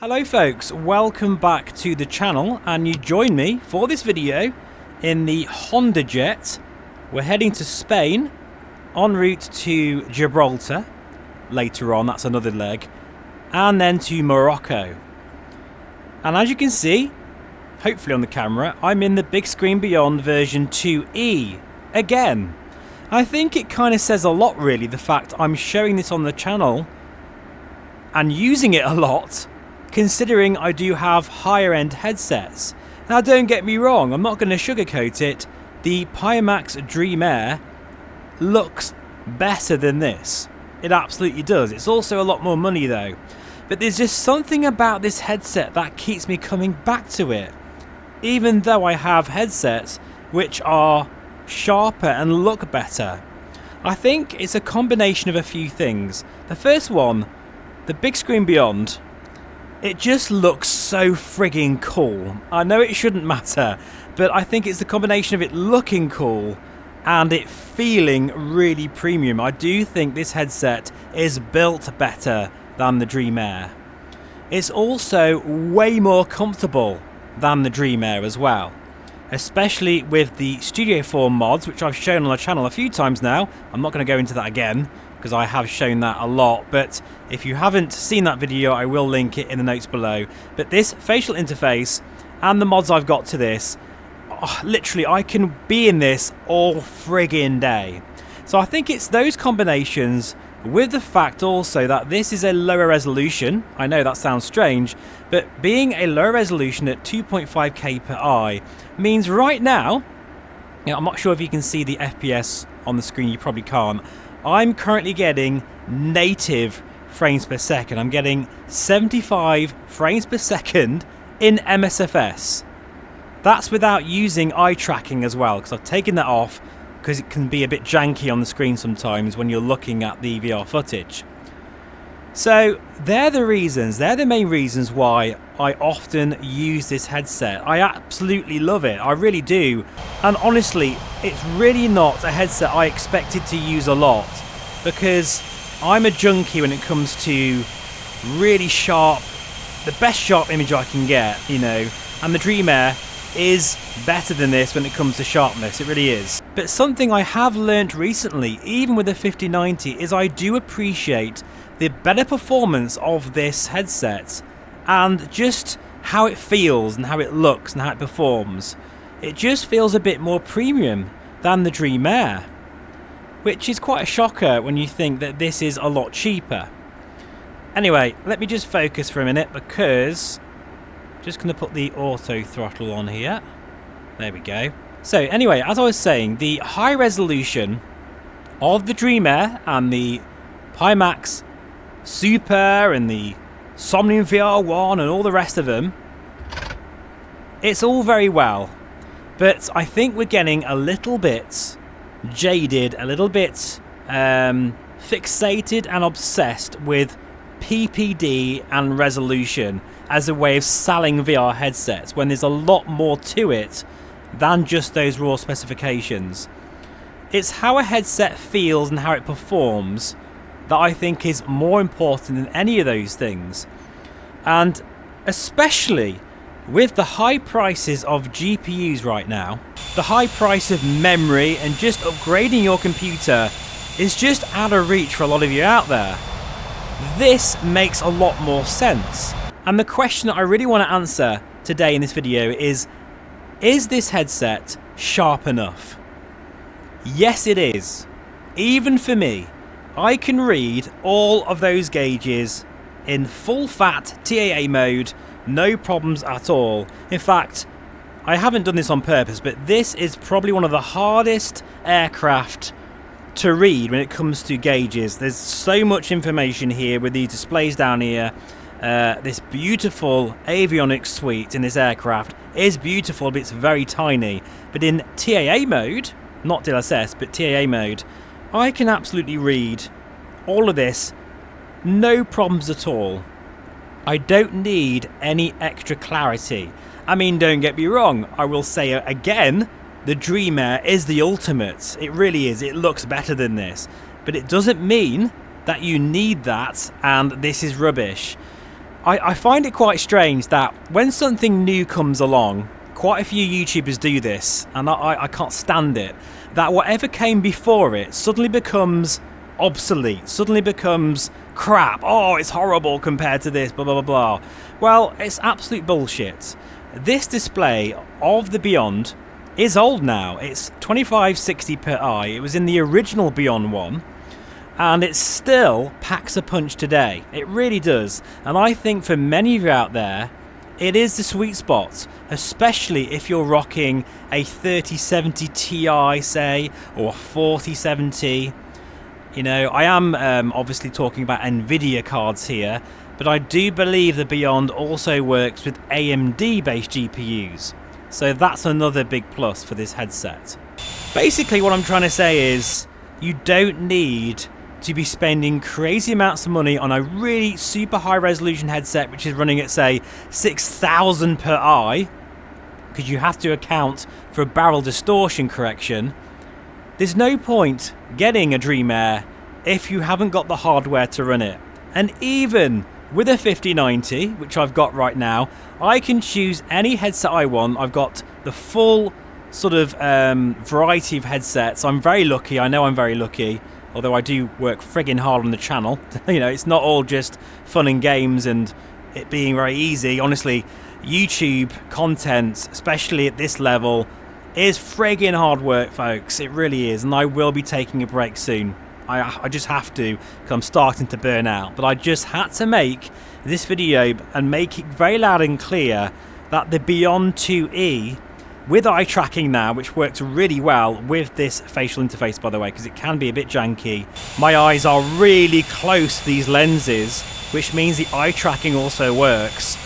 Hello folks, welcome back to the channel, and you join me for this video in the Honda Jet. We're heading to Spain, en route to Gibraltar later on, that's another leg, and then to Morocco. And as you can see, hopefully on the camera, I'm in the Bigscreen Beyond version 2E again. I think it kind of says a lot really, the fact I'm showing this on the channel and using it a lot, considering I do have higher end headsets. Now don't get me wrong, I'm not going to sugarcoat it, the Pimax Dream Air looks better than this. It absolutely does. It's also a lot more money though. But there's just something about this headset that keeps me coming back to it. Even though I have headsets which are sharper and look better. I think it's a combination of a few things. The first one, the Bigscreen Beyond, it just looks so frigging cool. I know it shouldn't matter, but I think it's the combination of it looking cool and it feeling really premium. I do think this headset is built better than the Dream Air. It's also way more comfortable than the Dream Air as well, especially with the Studio 4 mods, which I've shown on the channel a few times now. I'm not going to go into that again, because I have shown that a lot, but if you haven't seen that video, I will link it in the notes below. But this facial interface and the mods I've got to this, literally I can be in this all friggin' day. So I think it's those combinations, with the fact also that this is a lower resolution. I know that sounds strange, but being a lower resolution at 2.5K per eye means right now, I'm not sure if you can see the FPS on the screen, you probably can't. I'm currently getting native frames per second. I'm getting 75 frames per second in MSFS. That's without using eye tracking as well, because I've taken that off because it can be a bit janky on the screen sometimes when you're looking at the VR footage. So they're the main reasons why I often use this headset. I absolutely love it, I really do. And honestly, it's really not a headset I expected to use a lot, because I'm a junkie when it comes to really sharp, the best sharp image I can get, you know, and the Dream Air is better than this when it comes to sharpness, it really is. But something I have learnt recently, even with the 5090, is I do appreciate the better performance of this headset and just how it feels and how it looks and how it performs. It just feels a bit more premium than the Dream Air, which is quite a shocker when you think that this is a lot cheaper. Anyway, let me just focus for a minute, because I'm just going to put the auto throttle on here. There we go. So anyway, as I was saying, the high resolution of the Dream Air and the Pimax Super and the Somnium VR1 and all the rest of them, it's all very well, but I think we're getting a little bit jaded, a little bit fixated and obsessed with PPD and resolution as a way of selling VR headsets, when there's a lot more to it than just those raw specifications. It's how a headset feels and how it performs that I think is more important than any of those things. And especially with the high prices of GPUs right now, the high price of memory and just upgrading your computer is just out of reach for a lot of you out there. This makes a lot more sense. And the question that I really want to answer today in this video is this headset sharp enough? Yes, it is. Even for me. I can read all of those gauges in full fat TAA mode, no problems at all. In fact, I haven't done this on purpose, but this is probably one of the hardest aircraft to read when it comes to gauges. There's so much information here with these displays down here. This beautiful avionics suite in this aircraft is beautiful, but it's very tiny. But in TAA mode, not DLSS, but TAA mode, I can absolutely read all of this, no problems at all. I don't need any extra clarity. I mean, don't get me wrong, I will say again, the Dream Air is the ultimate. It really is, it looks better than this. But it doesn't mean that you need that and this is rubbish. I find it quite strange that when something new comes along, quite a few YouTubers do this, and I can't stand it, that whatever came before it suddenly becomes obsolete, suddenly becomes crap. Oh, it's horrible compared to this, blah, blah, blah, blah. Well, it's absolute bullshit. This display of the Beyond is old now. It's 2560 per eye. It was in the original Beyond one, and it still packs a punch today. It really does. And I think for many of you out there, it is the sweet spot, especially if you're rocking a 3070 Ti, say, or a 4070. You know, I am obviously talking about NVIDIA cards here, but I do believe the Beyond also works with AMD-based GPUs. So that's another big plus for this headset. Basically, what I'm trying to say is you don't need to be spending crazy amounts of money on a really super high resolution headset which is running at, say, 6,000 per eye, because you have to account for a barrel distortion correction. There's no point getting a Dream Air if you haven't got the hardware to run it. And even with a 5090, which I've got right now, I can choose any headset I want. I've got the full sort of variety of headsets. I'm very lucky. I know I'm very lucky. Although I do work friggin' hard on the channel. You know, it's not all just fun and games and it being very easy. Honestly, YouTube content, especially at this level, is friggin' hard work, folks. It really is. And I will be taking a break soon. I just have to, because I'm starting to burn out. But I just had to make this video and make it very loud and clear that the Beyond 2E, with eye tracking now, which works really well with this facial interface, by the way, because it can be a bit janky. My eyes are really close to these lenses, which means the eye tracking also works.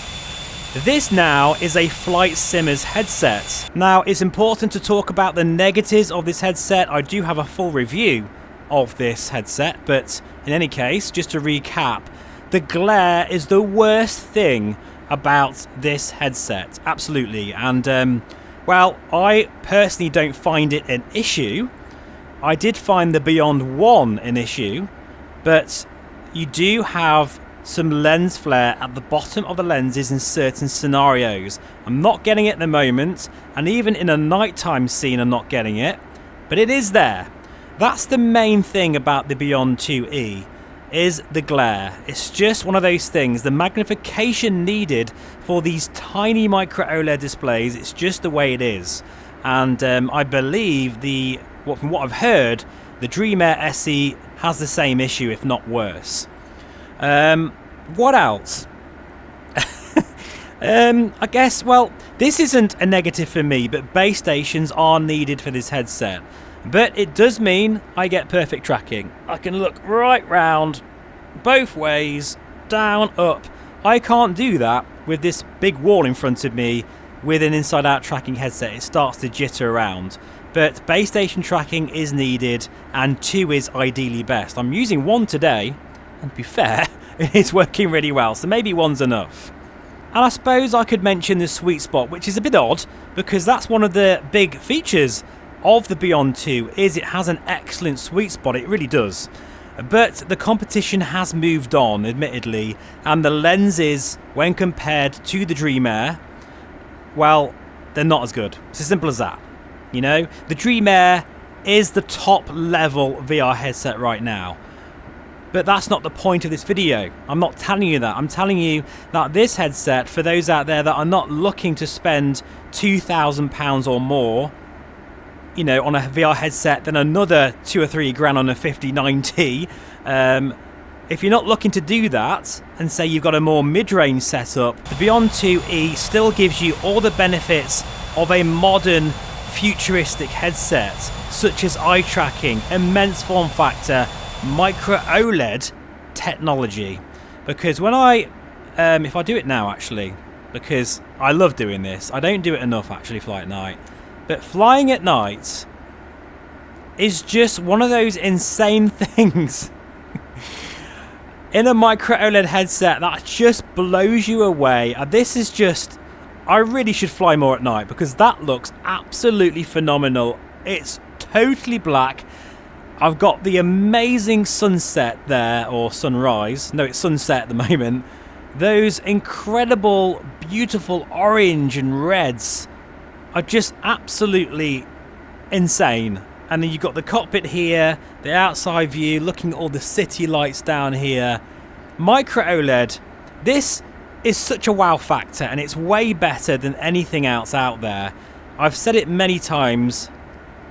This now is a Flight Simmers headset. Now, it's important to talk about the negatives of this headset. I do have a full review of this headset, but in any case, just to recap, the glare is the worst thing about this headset. Absolutely. And well, I personally don't find it an issue. I did find the Beyond 1 an issue, but you do have some lens flare at the bottom of the lenses in certain scenarios. I'm not getting it at the moment, and even in a nighttime scene I'm not getting it, but it is there. That's the main thing about the Beyond 2E, is the glare. It's just one of those things. The magnification needed for these tiny micro OLED displays, it's just the way it is. And I believe from what I've heard, the Dream Air SE has the same issue, if not worse. What else? I guess, well, this isn't a negative for me, but base stations are needed for this headset. But it does mean I get perfect tracking. I can look right round, both ways, down, up. I can't do that with this big wall in front of me with an inside-out tracking headset. It starts to jitter around. But base station tracking is needed, and 2 is ideally best. I'm using 1 today, and to be fair, it's working really well, so maybe 1's enough. And I suppose I could mention the sweet spot, which is a bit odd, because that's one of the big features of the Beyond 2, is it has an excellent sweet spot. It really does. But the competition has moved on, admittedly, and the lenses, when compared to the Dream Air, well, they're not as good. It's as simple as that. You know, the Dream Air is the top level VR headset right now. But that's not the point of this video. I'm not telling you that. I'm telling you that this headset, for those out there that are not looking to spend £2,000 or more, you know, on a VR headset, then another 2 or 3 grand on a 5090. If you're not looking to do that, and say you've got a more mid-range setup, the Beyond 2E still gives you all the benefits of a modern, futuristic headset, such as eye tracking, immense form factor, micro OLED technology. Because when if I do it now, actually, because I love doing this, I don't do it enough actually, fly at night. But flying at night is just one of those insane things in a micro OLED headset that just blows you away. And this is just, I really should fly more at night, because that looks absolutely phenomenal. It's totally black. I've got the amazing sunset there, or sunrise. No, it's sunset at the moment. Those incredible, beautiful orange and reds are just absolutely insane. And then you've got the cockpit here, the outside view, looking at all the city lights down here. Micro OLED, this is such a wow factor, and it's way better than anything else out there. I've said it many times,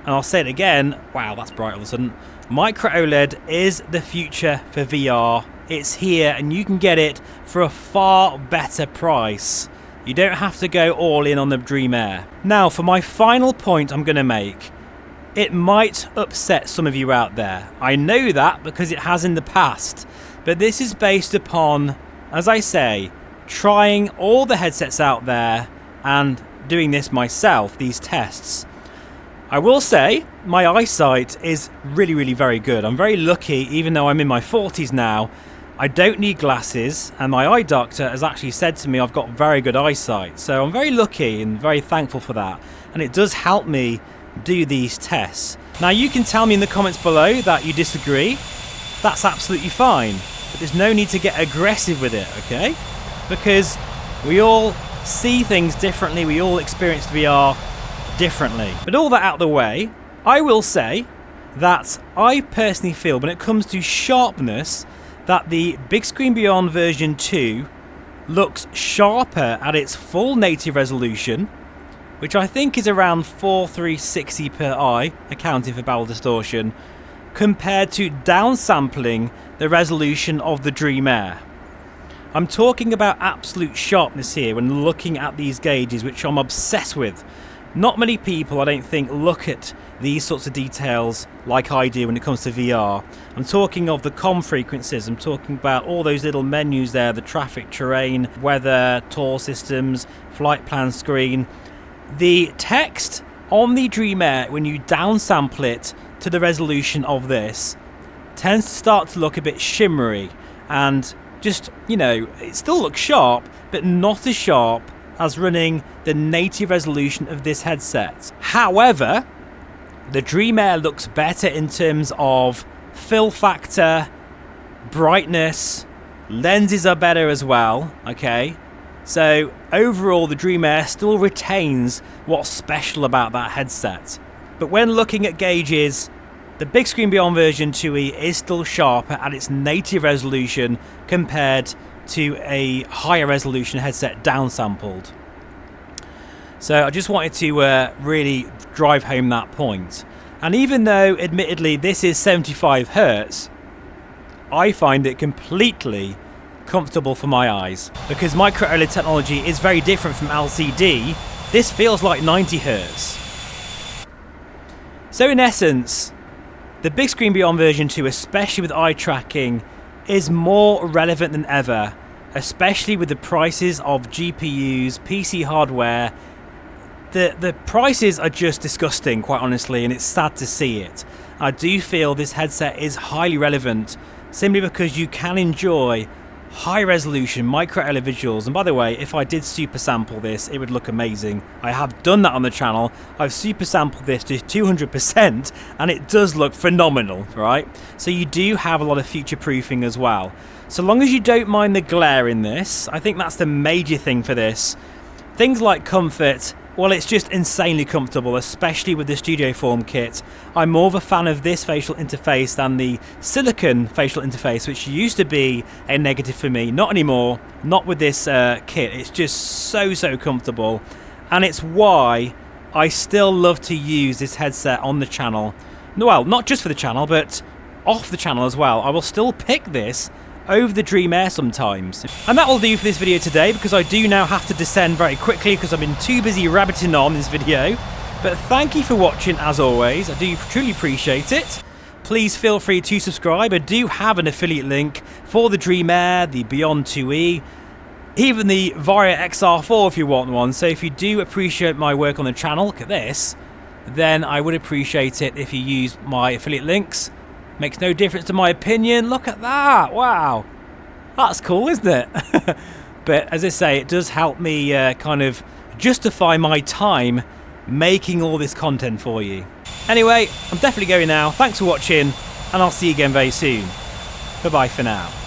and I'll say it again. Wow, that's bright all of a sudden. Micro OLED is the future for VR. It's here, and you can get it for a far better price. You don't have to go all in on the Dream Air. Now, for my final point I'm going to make, it might upset some of you out there. I know that because it has in the past. But this is based upon, as I say, trying all the headsets out there and doing this myself, these tests. I will say my eyesight is really, really very good. I'm very lucky, even though I'm in my 40s now. I don't need glasses, and my eye doctor has actually said to me I've got very good eyesight. So I'm very lucky and very thankful for that. And it does help me do these tests. Now, you can tell me in the comments below that you disagree. That's absolutely fine, but there's no need to get aggressive with it, okay? Because we all see things differently, we all experience VR differently. But all that out of the way, I will say that I personally feel when it comes to sharpness that the Bigscreen Beyond version 2 looks sharper at its full native resolution, which I think is around 4360 per eye, accounting for barrel distortion, compared to downsampling the resolution of the Dream Air. I'm talking about absolute sharpness here when looking at these gauges, which I'm obsessed with. Not many people, I don't think, look at these sorts of details like I do when it comes to VR. I'm talking of the comm frequencies, I'm talking about all those little menus there, the traffic, terrain, weather, tour systems, flight plan screen. The text on the Dream Air, when you downsample it to the resolution of this, tends to start to look a bit shimmery and just, you know, it still looks sharp, but not as sharp as running the native resolution of this headset. However, the Dream Air looks better in terms of fill factor, brightness, lenses are better as well, okay? So overall, the Dream Air still retains what's special about that headset. But when looking at gauges, the Bigscreen Beyond version 2E is still sharper at its native resolution compared to a higher resolution headset downsampled. So I just wanted to really drive home that point. And even though, admittedly, this is 75 Hz, I find it completely comfortable for my eyes. Because micro OLED technology is very different from LCD, this feels like 90 Hz. So in essence, the Bigscreen Beyond version 2, especially with eye tracking, is more relevant than ever, especially with the prices of GPUs, PC hardware. The prices are just disgusting, quite honestly, and it's sad to see it. I do feel this headset is highly relevant simply because you can enjoy high resolution micro OLED visuals. And by the way, if I did super sample this, it would look amazing. I have done that on the channel. I've super sampled this to 200% and it does look phenomenal, right? So you do have a lot of future proofing as well. So long as you don't mind the glare in this, I think that's the major thing for this. Things like comfort, well, it's just insanely comfortable, especially with the Studio Form kit. I'm more of a fan of this facial interface than the silicon facial interface, which used to be a negative for me. Not anymore, not with this kit. It's just so comfortable, and it's why I still love to use this headset on the channel. Well, not just for the channel, but off the channel as well. I will still pick this over the Dream Air sometimes. And that will do for this video today, because I do now have to descend very quickly because I've been too busy rabbiting on this video. But thank you for watching as always. I do truly appreciate it. Please feel free to subscribe. I do have an affiliate link for the Dream Air, the Beyond 2E, even the Varia XR4 if you want one. So if you do appreciate my work on the channel, look at this, then I would appreciate it if you use my affiliate links. Makes no difference to my opinion. Look at that. Wow. That's cool, isn't it? But as I say, it does help me kind of justify my time making all this content for you. Anyway, I'm definitely going now. Thanks for watching, and I'll see you again very soon. Bye-bye for now.